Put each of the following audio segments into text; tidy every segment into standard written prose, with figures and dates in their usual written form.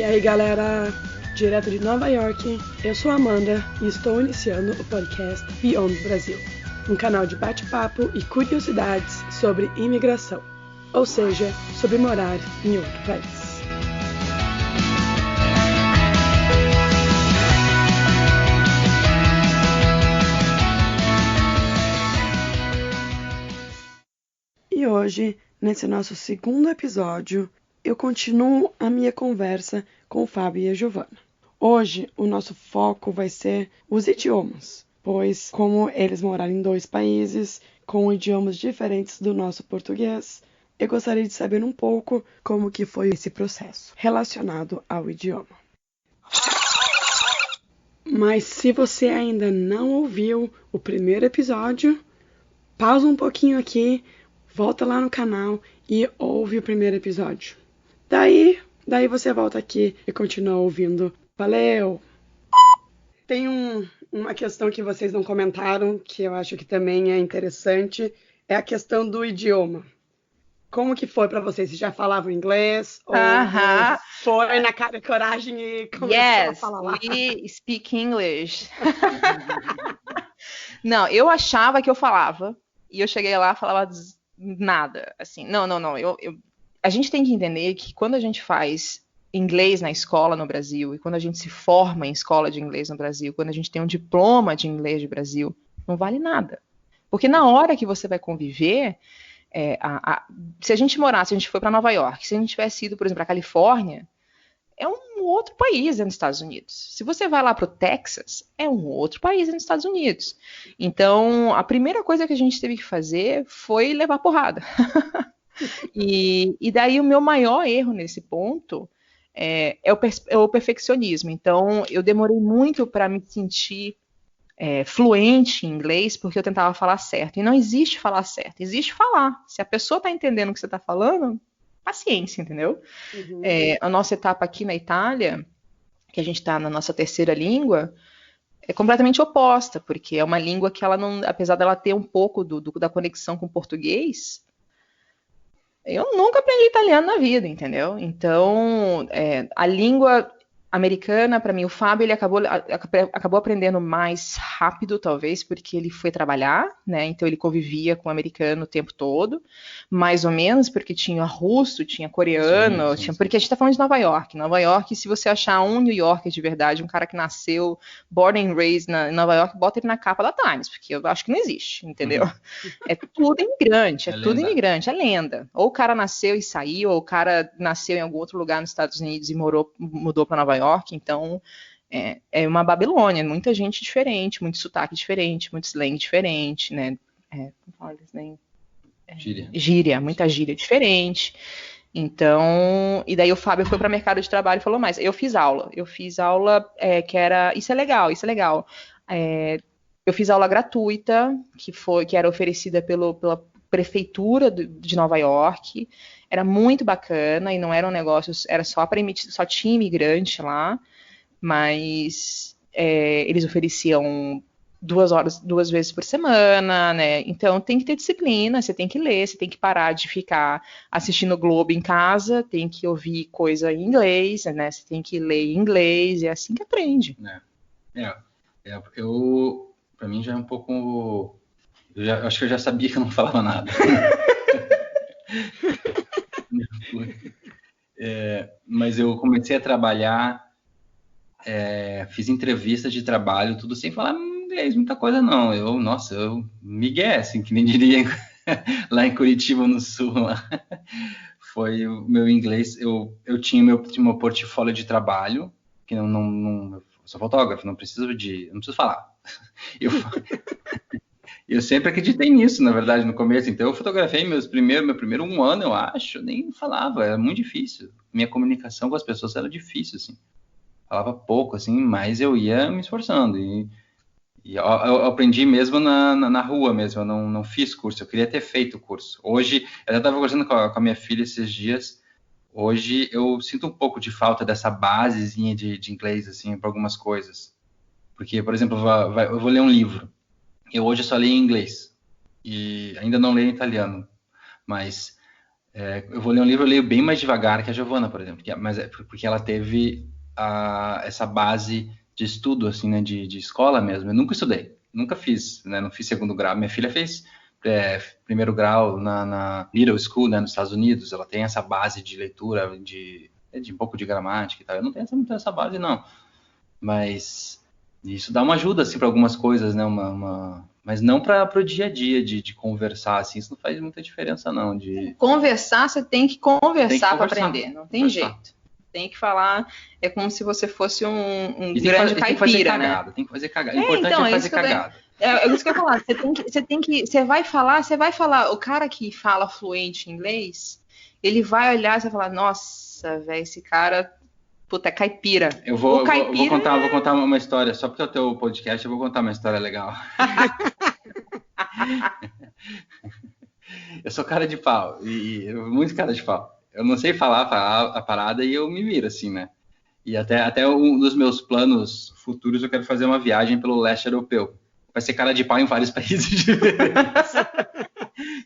E aí, galera, direto de Nova York, eu sou a Amanda e estou iniciando o podcast Beyond Brasil, um canal de bate-papo e curiosidades sobre imigração, ou seja, sobre morar em outro país. E hoje, nesse nosso segundo episódio, eu continuo a minha conversa com o Fábio e a Giovana. Hoje, o nosso foco vai ser os idiomas, pois como eles moraram em 2 países, com idiomas diferentes do nosso português, eu gostaria de saber um pouco como que foi esse processo relacionado ao idioma. Mas se você ainda não ouviu o primeiro episódio, pausa um pouquinho aqui, volta lá no canal e ouve o primeiro episódio. Daí você volta aqui e continua ouvindo. Valeu! Tem uma questão que vocês não comentaram, que eu acho que também é interessante, é a questão do idioma. Como que foi para vocês? Vocês já falavam inglês? Ou foi na cara e coragem e começou a falar lá? Yes, we speak English. Não, eu achava que eu falava, e eu cheguei lá e falava nada, assim, não, a gente tem que entender que quando a gente faz inglês na escola no Brasil, e quando a gente se forma em escola de inglês no Brasil, quando a gente tem um diploma de inglês do Brasil, não vale nada. Porque na hora que você vai conviver, se a gente for para Nova York, se a gente tivesse ido, por exemplo, para Califórnia, é um outro país nos Estados Unidos. Se você vai lá para o Texas, é um outro país nos Estados Unidos. Então, a primeira coisa que a gente teve que fazer foi levar porrada. E daí o meu maior erro nesse ponto é o perfeccionismo. Então, eu demorei muito para me sentir fluente em inglês, porque eu tentava falar certo. E não existe falar certo, existe falar. Se a pessoa está entendendo o que você está falando, paciência, entendeu? Uhum. A nossa etapa aqui na Itália, que a gente está na nossa terceira língua, é completamente oposta, porque é uma língua que ela não, apesar dela ter um pouco da conexão com o português, eu nunca aprendi italiano na vida, entendeu? Então, a língua americana, para mim, o Fábio, ele acabou aprendendo mais rápido, talvez, porque ele foi trabalhar, né? Então, ele convivia com o americano o tempo todo, mais ou menos, porque tinha russo, tinha coreano, Sim. porque a gente tá falando de Nova York. Nova York, se você achar um New Yorker de verdade, um cara que nasceu, born and raised em Nova York, bota ele na capa da Times, porque eu acho que não existe, entendeu? É tudo imigrante, é lenda. Ou o cara nasceu e saiu, ou o cara nasceu em algum outro lugar nos Estados Unidos e mudou para Nova York, então é uma Babilônia, muita gente diferente, muito sotaque diferente, muito slang diferente, né? Como fala slang? Gíria, muita gíria diferente. Então, e daí o Fábio foi para o mercado de trabalho e falou mais. Eu fiz aula que era, isso é legal. Eu fiz aula gratuita, que era oferecida pela prefeitura de Nova York. Era muito bacana e não era um negócio, era só tinha imigrante lá, mas eles ofereciam 2 vezes por semana, né? Então tem que ter disciplina, você tem que ler, você tem que parar de ficar assistindo Globo em casa, tem que ouvir coisa em inglês, né? Você tem que ler em inglês, é assim que aprende. Para mim já é um pouco... acho que eu já sabia que eu não falava nada. Mas eu comecei a trabalhar, fiz entrevistas de trabalho, tudo sem falar inglês, muita coisa não. Eu migué, assim, que nem diria lá em Curitiba, no Sul. Lá. Foi o meu inglês, eu tinha meu portfólio de trabalho, que eu sou fotógrafo, não preciso falar. Eu sempre acreditei nisso, na verdade, no começo. Então, eu fotografei meu primeiro 1 ano, eu acho, eu nem falava, era muito difícil. Minha comunicação com as pessoas era difícil, assim. Falava pouco, assim, mas eu ia me esforçando. E eu aprendi mesmo na rua mesmo, eu não fiz curso, eu queria ter feito curso. Hoje, eu estava conversando com a minha filha esses dias, hoje eu sinto um pouco de falta dessa basezinha de inglês, assim, para algumas coisas. Porque, por exemplo, eu vou ler um livro. Eu hoje só leio em inglês e ainda não leio em italiano, mas Eu vou ler um livro, eu leio bem mais devagar que a Giovana, por exemplo, mas porque ela teve essa base de estudo, assim, né, de escola mesmo. Eu nunca estudei, nunca fiz, né, não fiz segundo grau. Minha filha fez primeiro grau na middle school, né, nos Estados Unidos. Ela tem essa base de leitura, de um pouco de gramática e tal. Eu não tenho essa base, não. Mas isso dá uma ajuda, assim, para algumas coisas, né, mas não para o dia a dia de conversar, assim, isso não faz muita diferença, não. Conversar, você tem que conversar para aprender, não tem jeito. Tem que falar, é como se você fosse um grande caipira, né? Tem que fazer cagada. O importante é fazer cagada. É isso que eu ia falar. Você vai falar. O cara que fala fluente em inglês, ele vai olhar e vai falar, nossa, velho, esse cara, puta, é caipira. Eu vou contar uma história, só porque é o teu podcast, eu vou contar uma história legal. Eu sou cara de pau, muito cara de pau. Eu não sei falar a parada e eu me viro, assim, né? E até um dos meus planos futuros, eu quero fazer uma viagem pelo leste europeu. Vai ser cara de pau em vários países diferentes.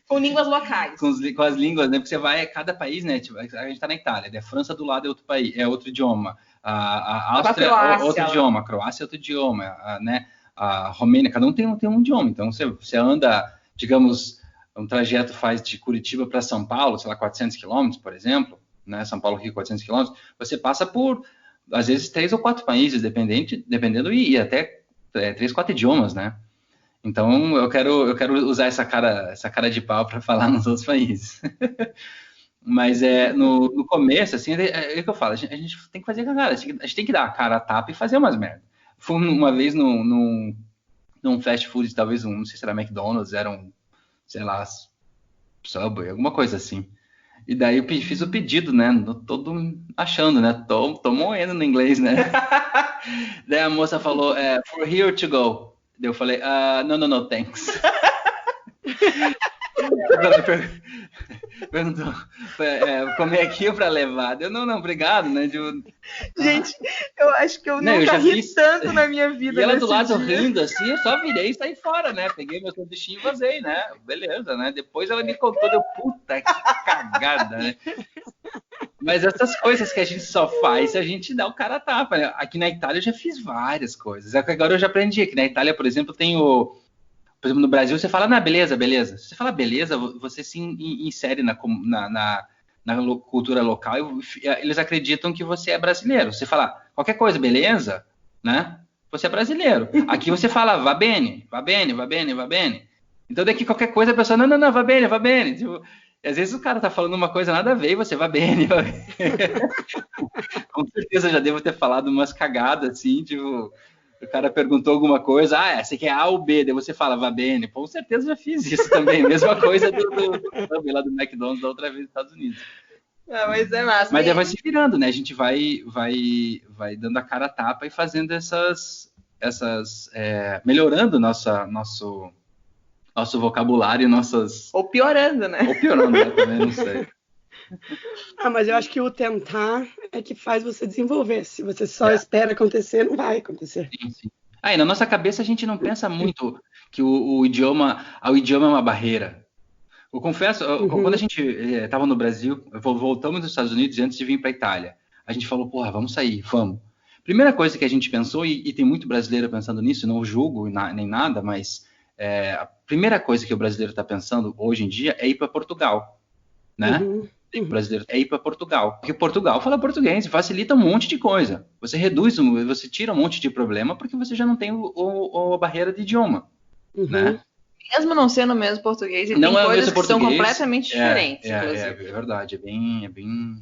Com línguas locais. Com as línguas, né? Porque você vai a cada país, né? Tipo, a gente tá na Itália, né? A França do lado é outro país, é outro idioma. A Áustria é outro idioma, a Croácia é outro idioma, né? A Romênia, cada um tem um idioma. Então, você anda, digamos, um trajeto faz de Curitiba para São Paulo, sei lá, 400 quilômetros, por exemplo, né? São Paulo, Rio, 400 quilômetros. Você passa por, às vezes, 3 ou 4 países, dependendo, e até 3, 4 idiomas, né? Então, eu quero usar essa cara de pau para falar nos outros países. Mas no começo, assim, é o que eu falo, a gente tem que fazer cagada, a gente tem que dar a cara a tapa e fazer umas merda. Fui uma vez num fast food, talvez não sei se era McDonald's, era sei lá, Subway, alguma coisa assim. E daí eu fiz o pedido, né? Todo achando, né? Tô moendo no inglês, né? Daí a moça falou, for here to go. Daí eu falei, no, thanks. Ela perguntou, comer aqui ou pra levar? Eu, não, obrigado, né? Gente, eu acho que eu nunca ri tanto na minha vida. E ela do lado rindo, assim, eu só virei e saí fora, né? Peguei meu sanduichinho e vazei, né? Beleza, né? Depois ela me contou, puta que cagada, né? Mas essas coisas que a gente só faz se a gente dá o cara a tapa, né? Aqui na Itália eu já fiz várias coisas. Agora eu já aprendi. Aqui na Itália, por exemplo, tem por exemplo, no Brasil você fala, beleza. Se você fala beleza, você se insere na cultura local e eles acreditam que você é brasileiro. Você fala qualquer coisa, beleza, né? Você é brasileiro. Aqui você fala va bene. Então daqui qualquer coisa a pessoa, não, va bene. Tipo, às vezes o cara tá falando uma coisa nada a ver e você va bene. Com certeza eu já devo ter falado umas cagadas assim, tipo... O cara perguntou alguma coisa, você quer A ou B? Daí você fala, va bene. Com certeza já fiz isso também. Mesma coisa lá do McDonald's da outra vez nos Estados Unidos. Mas é massa. Mas daí vai se virando, né? A gente vai dando a cara a tapa e fazendo melhorando nosso vocabulário, nossas... Ou piorando, né? Ou piorando, né? Também não sei. Mas eu acho que o tentar é que faz você desenvolver. Se você só espera acontecer, não vai acontecer. Sim. E na nossa cabeça a gente não pensa muito que o idioma é uma barreira. Eu confesso, quando a gente estava no Brasil, voltamos dos Estados Unidos antes de vir para a Itália. A gente falou, vamos sair, vamos. Primeira coisa que a gente pensou, e tem muito brasileiro pensando nisso, não julgo nem nada, mas a primeira coisa que o brasileiro está pensando hoje em dia é ir para Portugal, né? O brasileiro é ir para Portugal. Porque Portugal fala português e facilita um monte de coisa. Você você tira um monte de problema porque você já não tem a barreira de idioma, né? Mesmo não sendo o mesmo português, não tem coisas que são completamente diferentes. É verdade, é bem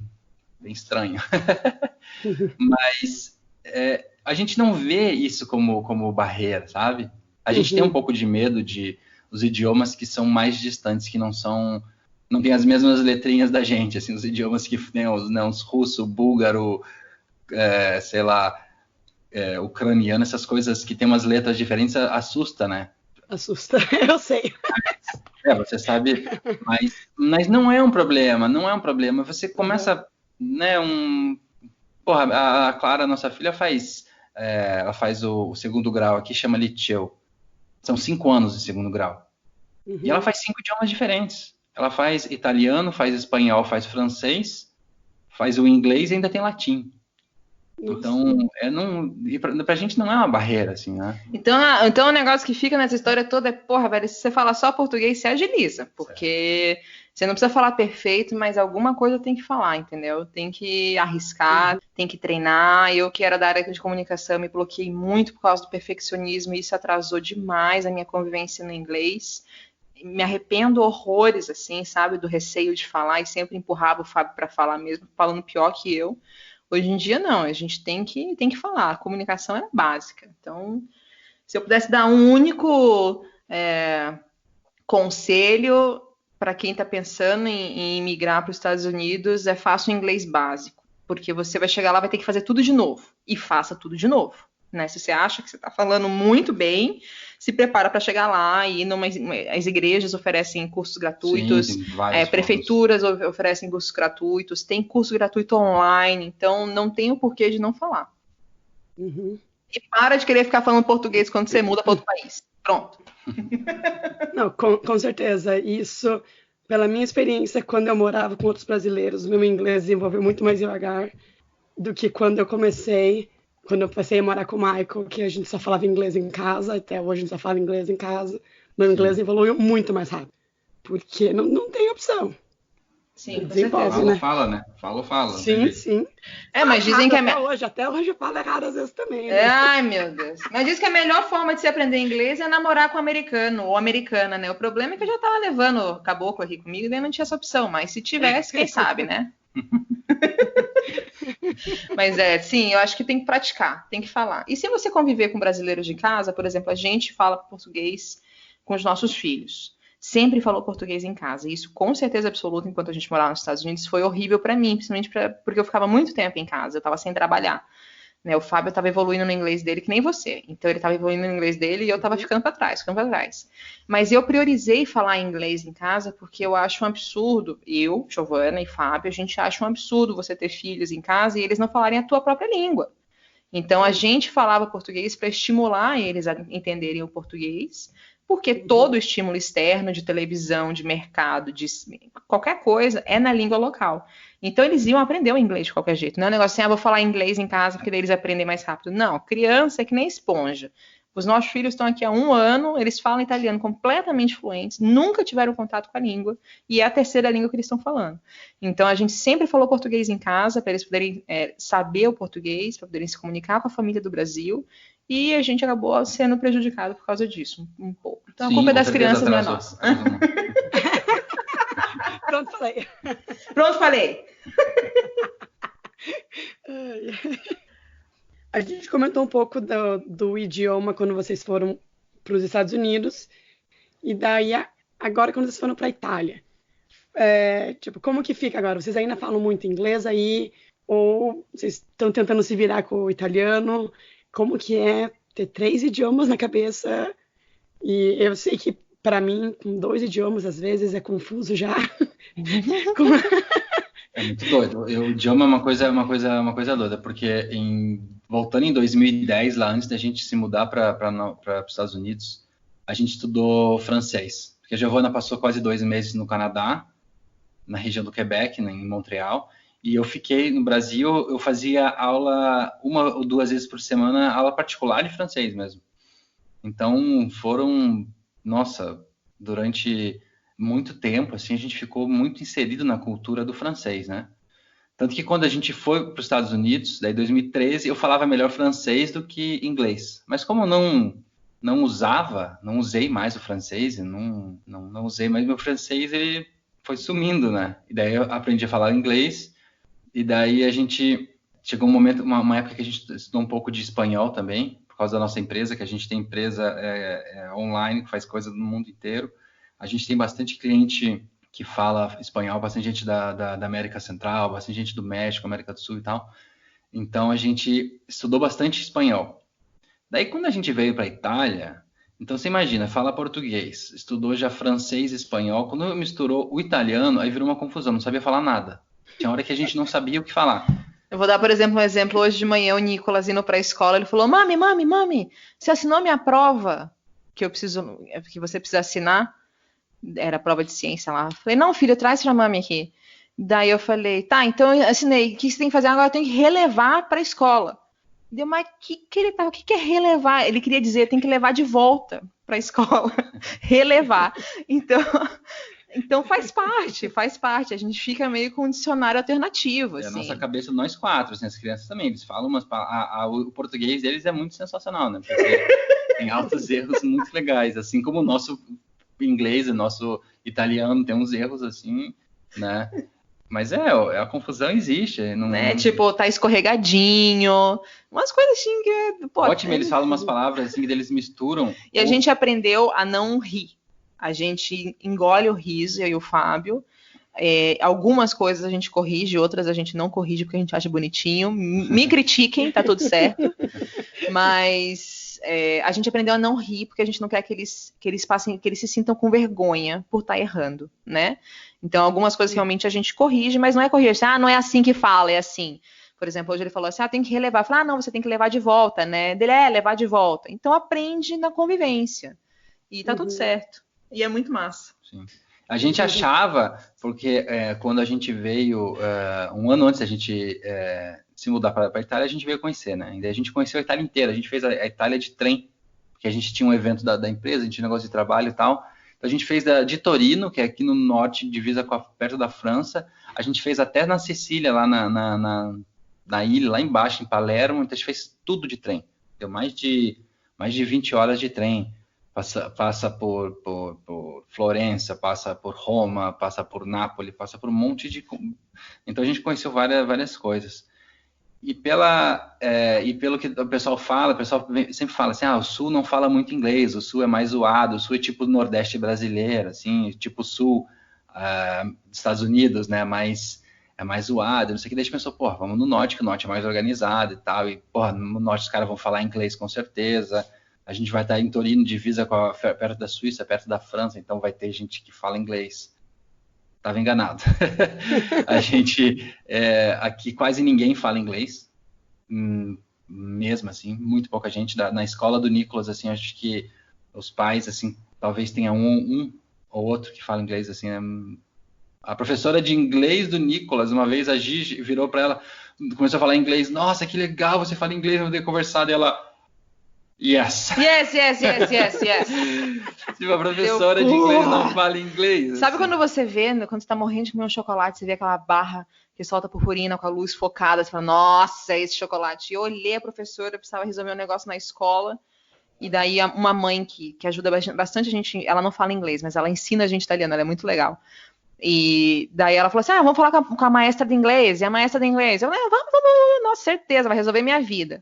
estranho. Mas a gente não vê isso como barreira, sabe? A gente tem um pouco de medo de os idiomas que são mais distantes, que não tem as mesmas letrinhas da gente, assim, os idiomas que tem os russo, búlgaro, sei lá, ucraniano, essas coisas que tem umas letras diferentes, assusta, né? Assusta, eu sei. Você sabe, mas não é um problema, Você começa, né, a Clara, nossa filha, ela faz o segundo grau aqui, chama Liceu. São 5 anos de segundo grau. E ela faz 5 idiomas diferentes. Ela faz italiano, faz espanhol, faz francês, faz o inglês e ainda tem latim. Nossa. Então, pra gente não é uma barreira, assim, né? Então o negócio que fica nessa história toda é, porra, velho, se você falar só português, você agiliza. Porque você não precisa falar perfeito, mas alguma coisa tem que falar, entendeu? Tem que arriscar, tem que treinar. Eu que era da área de comunicação, me bloqueei muito por causa do perfeccionismo e isso atrasou demais a minha convivência no inglês. Me arrependo horrores, assim, sabe? Do receio de falar e sempre empurrava o Fábio para falar mesmo, falando pior que eu. Hoje em dia, não. A gente tem que falar. A comunicação é básica. Então, se eu pudesse dar um único conselho para quem está pensando em migrar para os Estados Unidos, é faça o inglês básico. Porque você vai chegar lá e vai ter que fazer tudo de novo. E faça tudo de novo. Né? Se você acha que você está falando muito bem, se prepara para chegar lá e as igrejas oferecem cursos gratuitos, Sim, prefeituras oferecem cursos gratuitos, tem curso gratuito online, então não tem o porquê de não falar. Uhum. E para de querer ficar falando português quando você muda para outro país. Pronto. Não, com certeza. Isso, pela minha experiência, quando eu morava com outros brasileiros, meu inglês desenvolveu muito mais devagar do que quando eu comecei a morar com o Michael, que a gente só falava inglês em casa, até hoje a gente só fala inglês em casa. Meu inglês evoluiu muito mais rápido, porque não tem opção. Sim, desenvolve, né? Fala, né? Fala. Sim, sim. Mas dizem que até hoje eu falo errado às vezes também, né? Ai, meu Deus. Mas diz que a melhor forma de se aprender inglês é namorar com americano ou americana, né? O problema é que eu já tava levando caboclo aqui comigo e daí não tinha essa opção, mas se tivesse, quem sabe, né? Mas sim, eu acho que tem que praticar, tem que falar. E se você conviver com brasileiros de casa, por exemplo, a gente fala português com os nossos filhos. Sempre falou português em casa. E isso, com certeza absoluta, enquanto a gente morava nos Estados Unidos, foi horrível para mim, principalmente porque eu ficava muito tempo em casa, eu estava sem trabalhar. Né? O Fábio estava evoluindo no inglês dele que nem você. Então ele estava evoluindo no inglês dele e eu estava ficando para trás. Mas eu priorizei falar inglês em casa porque eu acho um absurdo. Eu, Giovana e Fábio, a gente acha um absurdo você ter filhos em casa e eles não falarem a tua própria língua. Então a gente falava português para estimular eles a entenderem o português, porque todo estímulo externo de televisão, de mercado, de qualquer coisa é na língua local. Então eles iam aprender o inglês de qualquer jeito. Não é um negócio assim, vou falar inglês em casa porque daí eles aprendem mais rápido. Não, criança é que nem esponja. Os nossos filhos estão aqui há 1 ano, eles falam italiano completamente fluentes, nunca tiveram contato com a língua, e é a terceira língua que eles estão falando. Então a gente sempre falou português em casa, para eles poderem saber o português, para poderem se comunicar com a família do Brasil, e a gente acabou sendo prejudicado por causa disso, um pouco. Então a culpa é das crianças, não é nossa. Pronto, falei. A gente comentou um pouco do idioma quando vocês foram para os Estados Unidos, e daí agora quando vocês foram para a Itália. Como que fica agora? Vocês ainda falam muito inglês aí? Ou vocês estão tentando se virar com o italiano? Como que é ter 3 idiomas na cabeça? E eu sei que, para mim, com 2 idiomas, às vezes, é confuso já. É muito doido. O idioma é uma coisa doida, porque voltando em 2010, lá antes da gente se mudar para os Estados Unidos, a gente estudou francês. Porque a Giovana passou quase 2 meses no Canadá, na região do Quebec, em Montreal, e eu fiquei no Brasil, eu fazia aula 1 ou 2 vezes por semana, aula particular de francês mesmo. Então, durante muito tempo, assim, a gente ficou muito inserido na cultura do francês, né? Tanto que quando a gente foi para os Estados Unidos, daí em 2013, eu falava melhor francês do que inglês. Mas como eu não usei mais o francês, não usei mais meu francês, ele foi sumindo, né? E daí eu aprendi a falar inglês, e daí a gente chegou um momento, uma época que a gente estudou um pouco de espanhol também, por causa da nossa empresa, que a gente tem empresa online, que faz coisa no mundo inteiro. A gente tem bastante cliente que fala espanhol, bastante gente da América Central, bastante gente do México, América do Sul e tal. Então, a gente estudou bastante espanhol. Daí, quando a gente veio para a Itália, então você imagina, fala português, estudou já francês e espanhol. Quando misturou o italiano, aí virou uma confusão, não sabia falar nada. Tinha hora que a gente não sabia o que falar. Eu vou dar, por exemplo, um exemplo. Hoje de manhã, o Nicolas indo para a escola, ele falou, mami, você assinou minha prova que você precisa assinar? era prova de ciência lá. Falei, não, filho, traz pra mami aqui. Daí eu falei, tá, então eu assinei, o que você tem que fazer agora? Eu tenho que relevar pra escola. Deu, mas o que é relevar? Ele queria dizer, tem que levar de volta pra escola. Relevar. Então faz parte. A gente fica meio com um dicionário alternativo. Assim. A nossa cabeça, nós 4, assim, as crianças também, eles falam umas o português deles é muito sensacional, né? Porque tem altos erros muito legais, assim como o nosso inglês, o nosso italiano tem uns erros assim, né? Mas a confusão existe. Não... Tipo, tá escorregadinho, umas coisas assim que... Ótimo, eles falam umas palavras assim que eles misturam. E a gente aprendeu a não rir. A gente engole o riso, eu e o Fábio. Algumas coisas a gente corrige, outras a gente não corrige porque a gente acha bonitinho. Me critiquem, tá tudo certo. Mas a gente aprendeu a não rir porque a gente não quer que eles se sintam com vergonha por estar errando, né? Então, algumas coisas realmente a gente corrige, mas não é corrigir. Não é assim que fala, é assim. Por exemplo, hoje ele falou assim, tem que relevar. Eu falei, não, você tem que levar de volta, né? Dele, levar de volta. Então, aprende na convivência. E tá tudo certo. E é muito massa. Sim. A gente achava, porque quando a gente veio, um ano antes da gente se mudar para a Itália, a gente veio conhecer, né? E a gente conheceu a Itália inteira. A gente fez a Itália de trem, porque a gente tinha um evento da empresa, a gente tinha um negócio de trabalho e tal. Então a gente fez de Torino, que é aqui no norte, divisa perto da França. A gente fez até na Sicília, lá na ilha, lá embaixo, em Palermo. Então a gente fez tudo de trem. Deu mais de 20 horas de trem. Passa por Florença, passa por Roma, passa por Nápoles, passa por um monte de... Então a gente conheceu várias coisas. E pelo que o pessoal sempre fala assim, o Sul não fala muito inglês, o Sul é mais zoado, o Sul é tipo o Nordeste brasileiro, assim, tipo o Sul dos Estados Unidos, né, é mais zoado, não sei o que. Daí a gente pensou, vamos no Norte, que o Norte é mais organizado e tal, e, no Norte os caras vão falar inglês com certeza. A gente vai estar em Torino, divisa perto da Suíça, perto da França, então vai ter gente que fala inglês. Estava enganado. A gente, aqui quase ninguém fala inglês, mesmo assim, muito pouca gente. Na escola do Nicolas, assim, acho que os pais, assim, talvez tenha um ou outro que fala inglês, assim. A professora de inglês do Nicolas, uma vez a Gigi virou para ela, começou a falar inglês. Nossa, que legal, você fala inglês, vamos ter conversado. E ela... Yes. Tipo, a professora de inglês não fala inglês. Sabe quando você vê, quando você tá morrendo de comer um chocolate, você vê aquela barra que solta purpurina com a luz focada, você fala, nossa, é esse chocolate. E eu olhei a professora, eu precisava resolver um negócio na escola, e daí uma mãe que ajuda bastante a gente, ela não fala inglês, mas ela ensina a gente italiano, ela é muito legal. E daí ela falou assim, vamos falar com a maestra de inglês, e a maestra de inglês. Eu falei, vamos, nossa, certeza, vai resolver minha vida.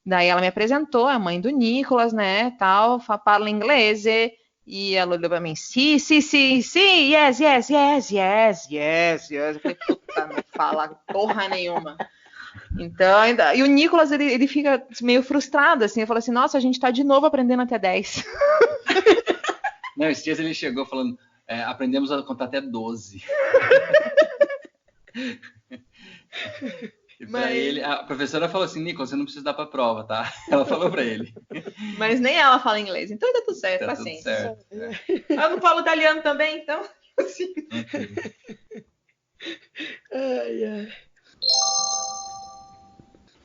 Daí ela me apresentou, a mãe do Nicolas, né, tal, fala inglês, e ela olhou pra mim, sim, yes. Eu falei, puta, não fala porra nenhuma. Então, e o Nicolas, ele fica meio frustrado, assim, eu falo assim, nossa, a gente tá de novo aprendendo até 10. Não, esses dias ele chegou falando, aprendemos a contar até 12. E pra ele, a professora falou assim, Nicolas, você não precisa dar pra prova, tá? Ela falou pra ele. Mas nem ela fala inglês, então tá tudo certo, paciência. Eu não falo italiano também, então... Assim. Ai.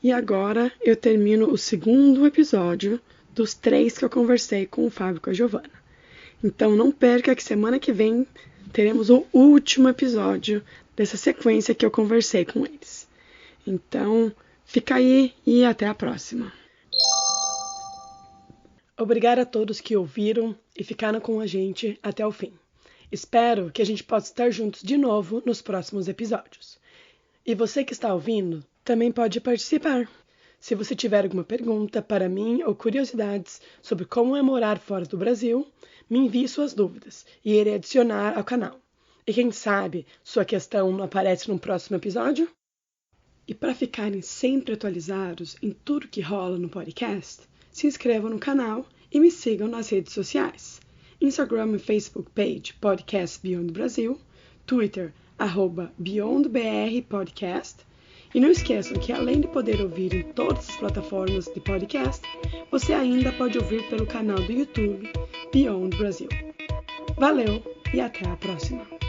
E agora eu termino o segundo episódio dos 3 que eu conversei com o Fábio e com a Giovana. Então não perca que semana que vem teremos o último episódio dessa sequência que eu conversei com eles. Então, fica aí e até a próxima. Obrigada a todos que ouviram e ficaram com a gente até o fim. Espero que a gente possa estar juntos de novo nos próximos episódios. E você que está ouvindo também pode participar. Se você tiver alguma pergunta para mim ou curiosidades sobre como é morar fora do Brasil, me envie suas dúvidas e irei adicionar ao canal. E quem sabe sua questão não aparece no próximo episódio? E para ficarem sempre atualizados em tudo que rola no podcast, se inscrevam no canal e me sigam nas redes sociais. Instagram e Facebook page Podcast Beyond Brasil, Twitter @BeyondBR Podcast. E não esqueçam que além de poder ouvir em todas as plataformas de podcast, você ainda pode ouvir pelo canal do YouTube Beyond Brasil. Valeu! e até a próxima.